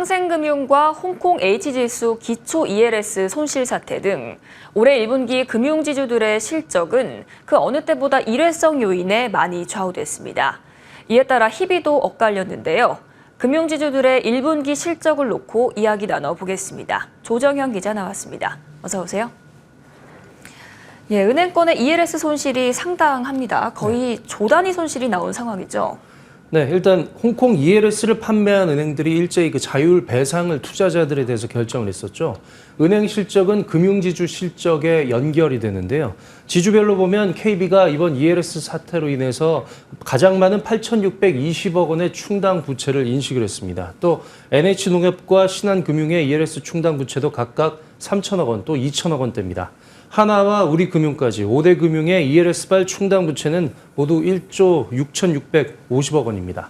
상생금융과 홍콩 H지수 기초 ELS 손실 사태 등 올해 1분기 금융지주들의 실적은 그 어느 때보다 일회성 요인에 많이 좌우됐습니다. 이에 따라 희비도 엇갈렸는데요. 금융지주들의 1분기 실적을 놓고 이야기 나눠보겠습니다. 조정현 기자 나왔습니다. 어서 오세요. 예, 은행권의 ELS 손실이 상당합니다. 거의 조 단위 손실이 나온 상황이죠. 네, 일단 홍콩 ELS를 판매한 은행들이 일제히 그 자율 배상을 투자자들에 대해서 결정을 했었죠. 은행 실적은 금융지주 실적에 연결이 되는데요. 지주별로 보면 KB가 이번 ELS 사태로 인해서 가장 많은 8,620억 원의 충당 부채를 인식을 했습니다. 또 NH농협과 신한금융의 ELS 충당 부채도 각각 3천억 원, 또 2천억 원대입니다. 하나와 우리금융까지 5대 금융의 ELS발 충당 부채는 모두 1조 6,650억 원입니다.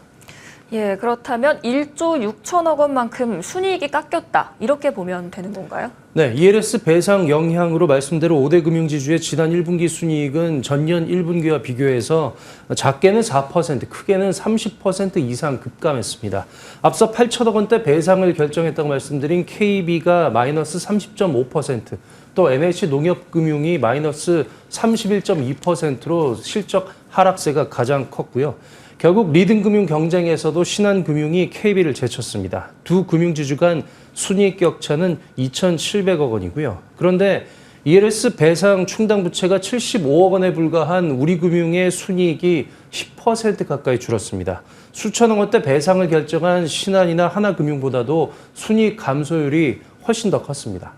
예, 그렇다면 1조 6천억 원만큼 순이익이 깎였다, 이렇게 보면 되는 건가요? 네, ELS 배상 영향으로 말씀대로 5대 금융지주의 지난 1분기 순이익은 전년 1분기와 비교해서 작게는 4%, 크게는 30% 이상 급감했습니다. 앞서 8천억 원대 배상을 결정했다고 말씀드린 KB가 마이너스 30.5%, 또 NH농협금융이 마이너스 31.2%로 실적 하락세가 가장 컸고요. 결국 리듬금융 경쟁에서도 신한금융이 KB를 제쳤습니다. 두 금융지주 간 순이익 격차는 2,700억 원이고요. 그런데 ELS 배상 충당 부채가 75억 원에 불과한 우리금융의 순이익이 10% 가까이 줄었습니다. 수천억 원대 배상을 결정한 신한이나 하나금융보다도 순이익 감소율이 훨씬 더 컸습니다.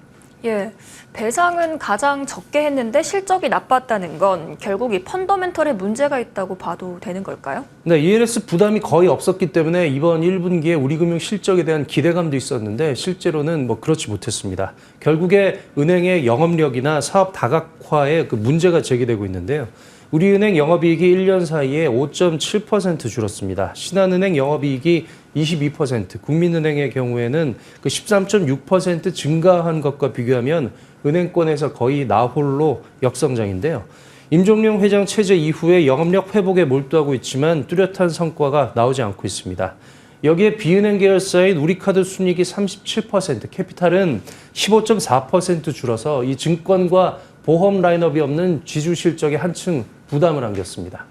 예, 배상은 가장 적게 했는데 실적이 나빴다는 건 결국 이 펀더멘털에 문제가 있다고 봐도 되는 걸까요? 네, ELS 부담이 거의 없었기 때문에 이번 1분기에 우리금융 실적에 대한 기대감도 있었는데 실제로는 그렇지 못했습니다. 결국에 은행의 영업력이나 사업 다각화에 그 문제가 제기되고 있는데요. 우리은행 영업이익이 1년 사이에 5.7% 줄었습니다. 신한은행 영업이익이 22%, 국민은행의 경우에는 그 13.6% 증가한 것과 비교하면 은행권에서 거의 나홀로 역성장인데요. 임종룡 회장 체제 이후에 영업력 회복에 몰두하고 있지만 뚜렷한 성과가 나오지 않고 있습니다. 여기에 비은행 계열사인 우리카드 순이익이 37%, 캐피탈은 15.4% 줄어서 이 증권과 보험 라인업이 없는 지주 실적에 한층 부담을 안겼습니다.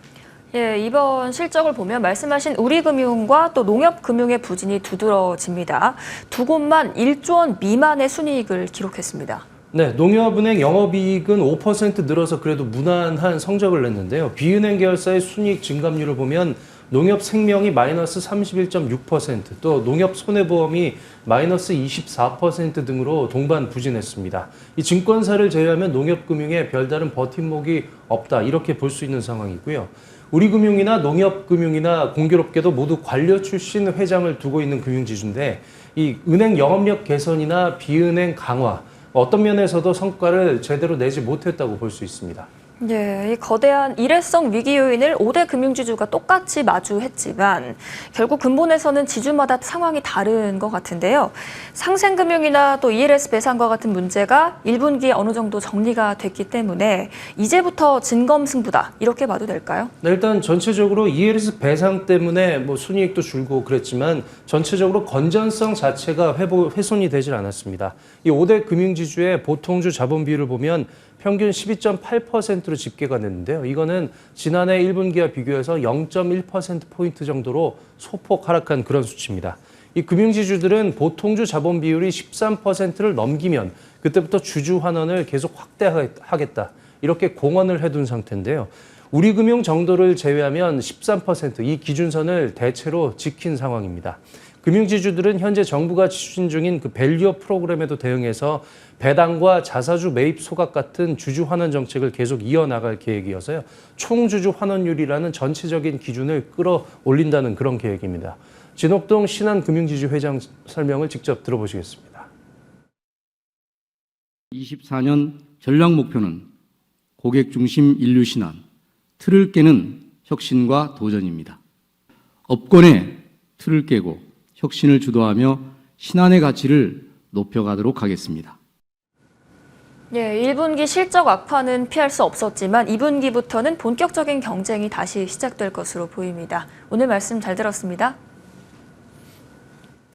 예, 이번 실적을 보면 말씀하신 우리금융과 또 농협금융의 부진이 두드러집니다. 두 곳만 1조 원 미만의 순이익을 기록했습니다. 네, 농협은행 영업이익은 5% 늘어서 그래도 무난한 성적을 냈는데요. 비은행 계열사의 순이익 증감률을 보면 농협생명이 마이너스 31.6%, 또 농협손해보험이 마이너스 24% 등으로 동반 부진했습니다. 이 증권사를 제외하면 농협금융에 별다른 버팀목이 없다, 이렇게 볼 수 있는 상황이고요. 우리금융이나 농협금융이나 공교롭게도 모두 관료 출신 회장을 두고 있는 금융지주인데 이 은행 영업력 개선이나 비은행 강화, 어떤 면에서도 성과를 제대로 내지 못했다고 볼 수 있습니다. 예, 이 거대한 일회성 위기 요인을 5대 금융지주가 똑같이 마주했지만 결국 근본에서는 지주마다 상황이 다른 것 같은데요. 상생금융이나 또 ELS 배상과 같은 문제가 1분기에 어느 정도 정리가 됐기 때문에 이제부터 진검승부다, 이렇게 봐도 될까요? 네, 일단 전체적으로 ELS 배상 때문에 순이익도 줄고 그랬지만 전체적으로 건전성 자체가 훼손이 되질 않았습니다. 이 5대 금융지주의 보통주 자본 비율을 보면 평균 12.8%로 집계가 됐는데요. 이거는 지난해 1분기와 비교해서 0.1%포인트 정도로 소폭 하락한 그런 수치입니다. 이 금융지주들은 보통주 자본 비율이 13%를 넘기면 그때부터 주주 환원을 계속 확대하겠다, 이렇게 공언을 해둔 상태인데요. 우리금융 정도를 제외하면 13%, 이 기준선을 대체로 지킨 상황입니다. 금융지주들은 현재 정부가 추진 중인 그 밸류업 프로그램에도 대응해서 배당과 자사주 매입 소각 같은 주주 환원 정책을 계속 이어나갈 계획이어서요. 총주주 환원율이라는 전체적인 기준을 끌어올린다는 그런 계획입니다. 진옥동 신한금융지주 회장 설명을 직접 들어보시겠습니다. 24년 전략 목표는 고객 중심 인류 신한, 틀을 깨는 혁신과 도전입니다. 업권의 틀을 깨고 혁신을 주도하며 신한의 가치를 높여가도록 하겠습니다. 예, 1분기 실적 악화는 피할 수 없었지만 2분기부터는 본격적인 경쟁이 다시 시작될 것으로 보입니다. 오늘 말씀 잘 들었습니다.